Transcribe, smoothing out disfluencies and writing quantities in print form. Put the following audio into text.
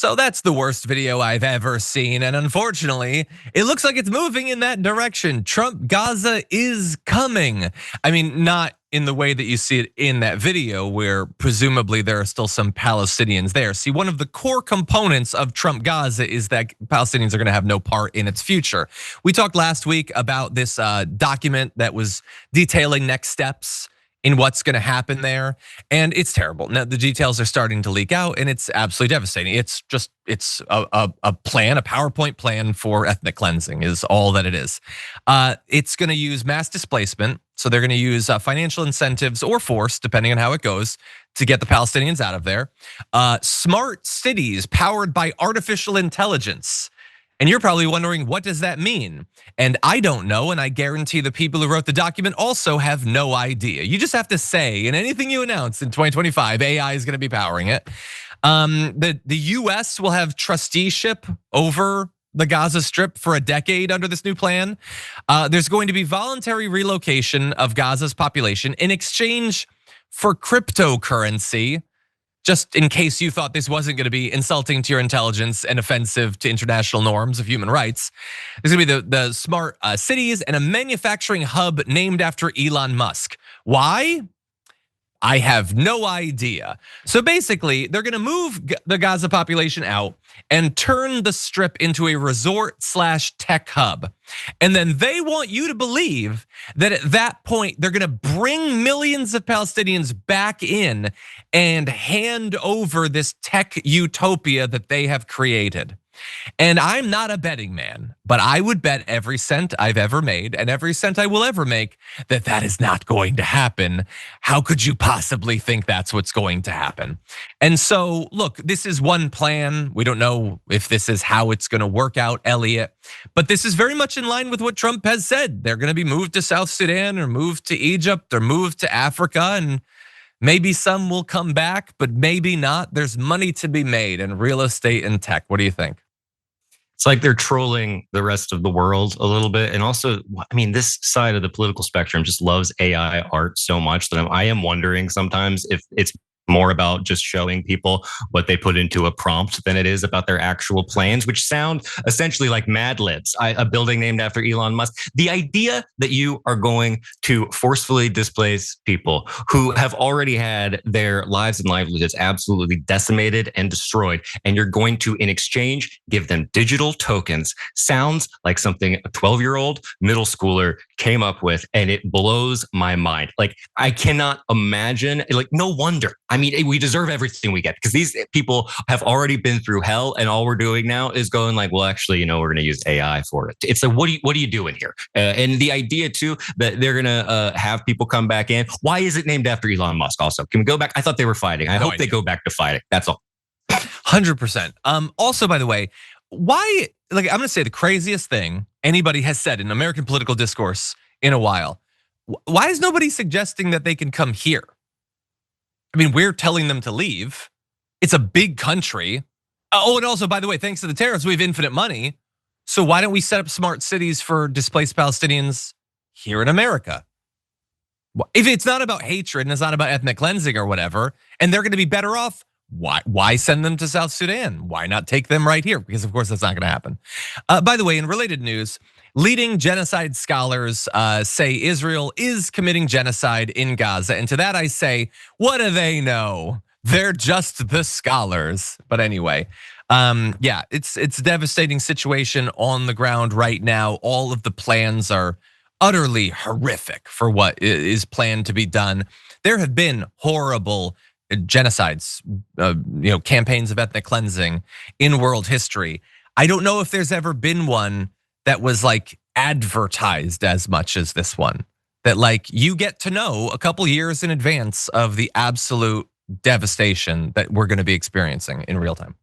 So that's the worst video I've ever seen. And unfortunately, it looks like it's moving in that direction. Trump Gaza is coming. I mean, not in the way that you see it in that video where presumably there are still some Palestinians there. See, one of the core components of Trump Gaza is that Palestinians are gonna have no part in its future. We talked last week about this document that was detailing next steps in what's gonna happen there. And it's terrible. Now the details are starting to leak out and it's absolutely devastating. It's a plan, a PowerPoint plan for ethnic cleansing is all that it is. It's gonna use mass displacement. So they're gonna use financial incentives or force, depending on how it goes, to get the Palestinians out of there. Smart cities powered by artificial intelligence. And you're probably wondering, what does that mean? And I don't know, and I guarantee the people who wrote the document also have no idea. You just have to say in anything you announce in 2025, AI is gonna be powering it. The US will have trusteeship over the Gaza Strip for a decade under this new plan. There's going to be voluntary relocation of Gaza's population in exchange for cryptocurrency. Just in case you thought this wasn't gonna be insulting to your intelligence and offensive to international norms of human rights. There's gonna be the smart cities and a manufacturing hub named after Elon Musk. Why? I have no idea. So basically, they're gonna move the Gaza population out and turn the strip into a resort/tech hub. And then they want you to believe that at that point, they're gonna bring millions of Palestinians back in and hand over this tech utopia that they have created. And I'm not a betting man, but I would bet every cent I've ever made and every cent I will ever make that that is not going to happen. How could you possibly think that's what's going to happen? And so, look, this is one plan. We don't know if this is how it's gonna work out, Elliot, but this is very much in line with what Trump has said. They're gonna be moved to South Sudan or moved to Egypt or moved to Africa, and maybe some will come back, but maybe not. There's money to be made in real estate and tech. What do you think? It's like they're trolling the rest of the world a little bit. And also, I mean, this side of the political spectrum just loves AI art so much that I am wondering sometimes if it's more about just showing people what they put into a prompt than it is about their actual plans, which sound essentially like Mad Libs, a building named after Elon Musk. The idea that you are going to forcefully displace people who have already had their lives and livelihoods absolutely decimated and destroyed, and you're going to, in exchange, give them digital tokens, sounds like something a 12-year-old middle schooler came up with, and it blows my mind. Like, I cannot imagine, like, no wonder. I mean, we deserve everything we get because these people have already been through hell, and all we're doing now is going like, well, actually, we're going to use AI for it. It's like, what are you doing here? And the idea too that they're going to have people come back in. Why is it named after Elon Musk? Also, can we go back? I thought they were fighting. I hope they go back to fighting. That's all. 100%. Also, by the way, why? Like, I'm going to say the craziest thing anybody has said in American political discourse in a while. Why is nobody suggesting that they can come here? I mean, we're telling them to leave. It's a big country. Oh, and also, by the way, thanks to the tariffs, we have infinite money. So why don't we set up smart cities for displaced Palestinians here in America? If it's not about hatred and it's not about ethnic cleansing or whatever, and they're gonna be better off, why send them to South Sudan? Why not take them right here? Because of course that's not gonna happen. By the way, in related news, leading genocide scholars say Israel is committing genocide in Gaza. And to that I say, what do they know? They're just the scholars. But anyway, yeah, it's a devastating situation on the ground right now. All of the plans are utterly horrific for what is planned to be done. There have been horrible genocides, campaigns of ethnic cleansing in world history. I don't know if there's ever been one that was like advertised as much as this one. That like you get to know a couple years in advance of the absolute devastation that we're gonna be experiencing in real time.